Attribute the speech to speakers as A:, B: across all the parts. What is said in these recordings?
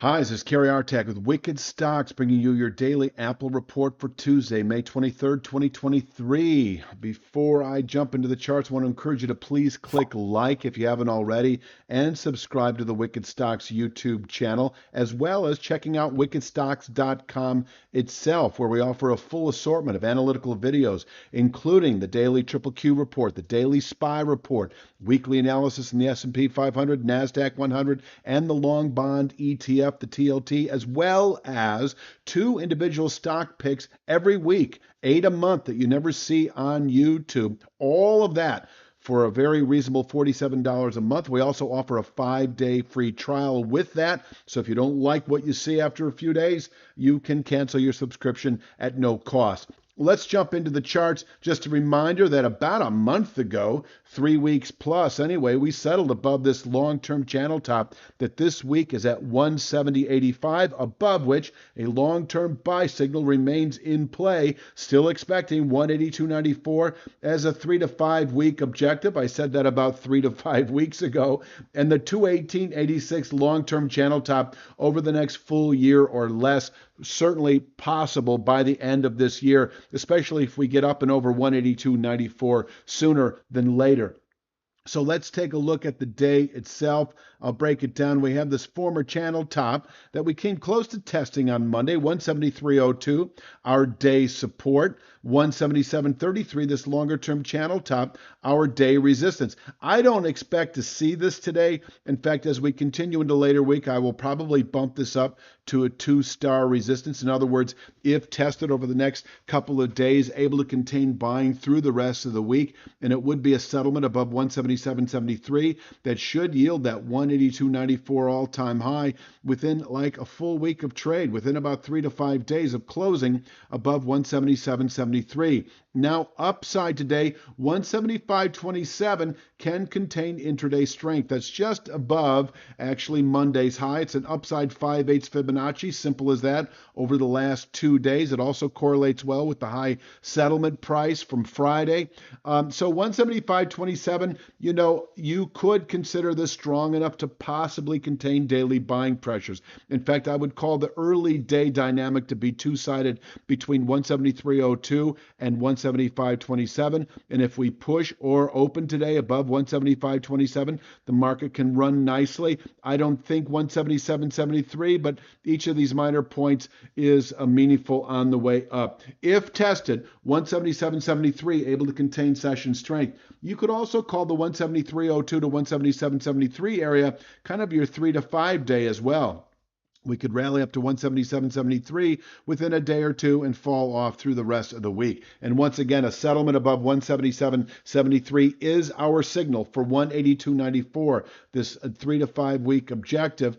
A: Hi, this is Kerry Artak with Wicked Stocks, bringing you your daily Apple report for Tuesday, May 23rd, 2023. Before I jump into the charts, I want to encourage you to please click like if you haven't already and subscribe to the Wicked Stocks YouTube channel, as well as checking out wickedstocks.com itself, where we offer a full assortment of analytical videos, including the daily Triple Q report, the daily SPY report, weekly analysis in the S&P 500, NASDAQ 100, and the long bond ETF, the TLT, as well as 2 individual stock picks every week, 8 a month that you never see on YouTube. All of that for a very reasonable $47 a month. We also offer a 5-day free trial with that. So if you don't like what you see after a few days, you can cancel your subscription at no cost. Let's jump into the charts. Just a reminder that about a month ago, 3 weeks plus anyway, we settled above this long-term channel top that this week is at 170.85, above which a long-term buy signal remains in play, still expecting 182.94 as a 3 to 5 week objective. I said that about 3 to 5 weeks ago. And the 218.86 long-term channel top over the next full year or less, certainly possible by the end of this year, especially if we get up and over 182.94 sooner than later. So let's take a look at the day itself. I'll break it down. We have this former channel top that we came close to testing on Monday, 173.02, our day support, 177.33, this longer-term channel top, our day resistance. I don't expect to see this today. In fact, as we continue into later week, I will probably bump this up to a 2-star resistance. In other words, if tested over the next couple of days, able to contain buying through the rest of the week, and it would be a settlement above 177.73 that should yield that 182.94 all-time high within like a full week of trade, within about 3 to 5 days of closing above 177.73. Now, upside today, 175.27 can contain intraday strength. That's just above actually Monday's high. It's an upside 5/8 Fibonacci, simple as that, over the last 2 days. It also correlates well with the high settlement price from Friday. So 175.27, you could consider this strong enough to possibly contain daily buying pressures. In fact, I would call the early day dynamic to be two-sided between 173.02 and 175.27. And if we push or open today above 175.27, the market can run nicely. I don't think 177.73, but each of these minor points is meaningful on the way up. If tested, 177.73 able to contain session strength. You could also call the 173.02 to 177.73 area kind of your 3 to 5 day as well. We could rally up to 177.73 within a day or two and fall off through the rest of the week. And once again, a settlement above 177.73 is our signal for 182.94, this 3 to 5 week objective,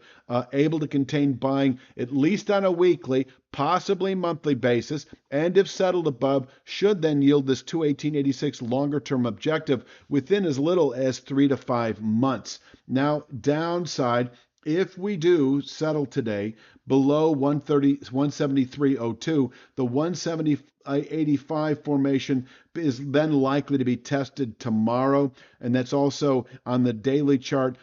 A: able to contain buying at least on a weekly, possibly monthly basis, and if settled above, should then yield this 218.86 longer-term objective within as little as 3 to 5 months. Now, downside, if we do settle today below 173.02, the 170.85 formation is then likely to be tested tomorrow, and that's also on the daily chart.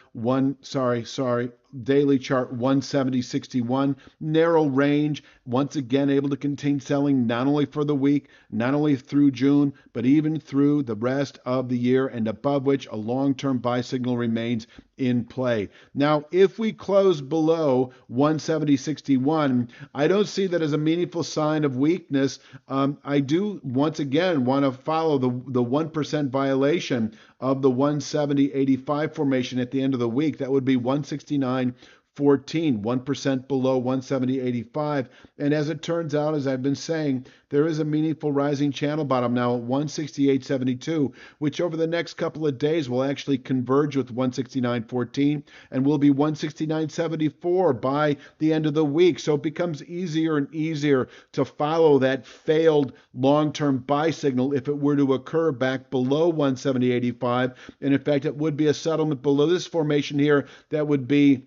A: Daily chart 170.61, narrow range, once again able to contain selling not only for the week, not only through June, but even through the rest of the year, and above which a long-term buy signal remains in play. Now, if we close below 170.61, I don't see that as a meaningful sign of weakness. I do once again want to follow the 1% violation of the 170.85 formation at the end of the week. That would be 169.14, 1% below 170.85. And as it turns out, as I've been saying, there is a meaningful rising channel bottom now at 168.72, which over the next couple of days will actually converge with 169.14 and will be 169.74 by the end of the week. So it becomes easier and easier to follow that failed long-term buy signal if it were to occur back below 170.85. And in fact, it would be a settlement below this formation here that would be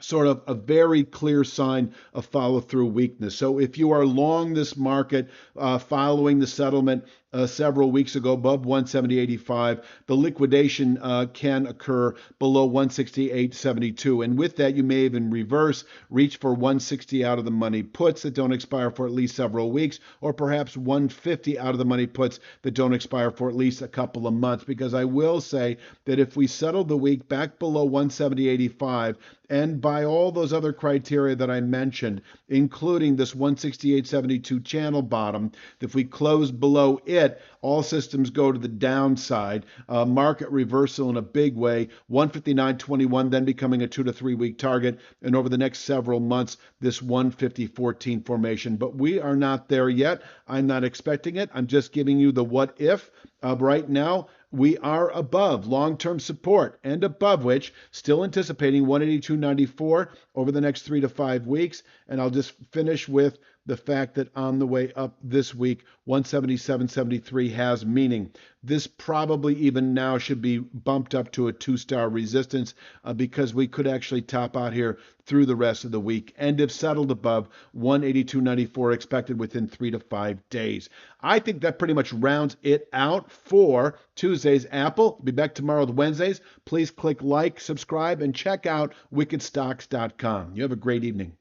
A: sort of a very clear sign of follow-through weakness. So if you are long this market following the settlement several weeks ago above 170.85. The liquidation can occur below 168.72. And with that, you may even reverse, reach for 160 out of the money puts that don't expire for at least several weeks, or perhaps 150 out of the money puts that don't expire for at least a couple of months. Because I will say that if we settle the week back below 170.85, and by all those other criteria that I mentioned, including this 168.72 channel bottom, if we close below it, all systems go to the downside. Market reversal in a big way, 159.21 then becoming a 2 to 3 week target, and over the next several months, this 150.14 formation. But we are not there yet. I'm not expecting it. I'm just giving you the what if. Right now, we are above long-term support, and above which, still anticipating 182.94 over the next 3 to 5 weeks. And I'll just finish with the fact that on the way up this week, 177.73 has meaning. This probably even now should be bumped up to a 2-star resistance because we could actually top out here through the rest of the week, and if settled above 182.94 expected within 3 to 5 days. I think that pretty much rounds it out for Tuesday's Apple. Be back tomorrow with Wednesdays. Please click like, subscribe, and check out wickedstocks.com. You have a great evening.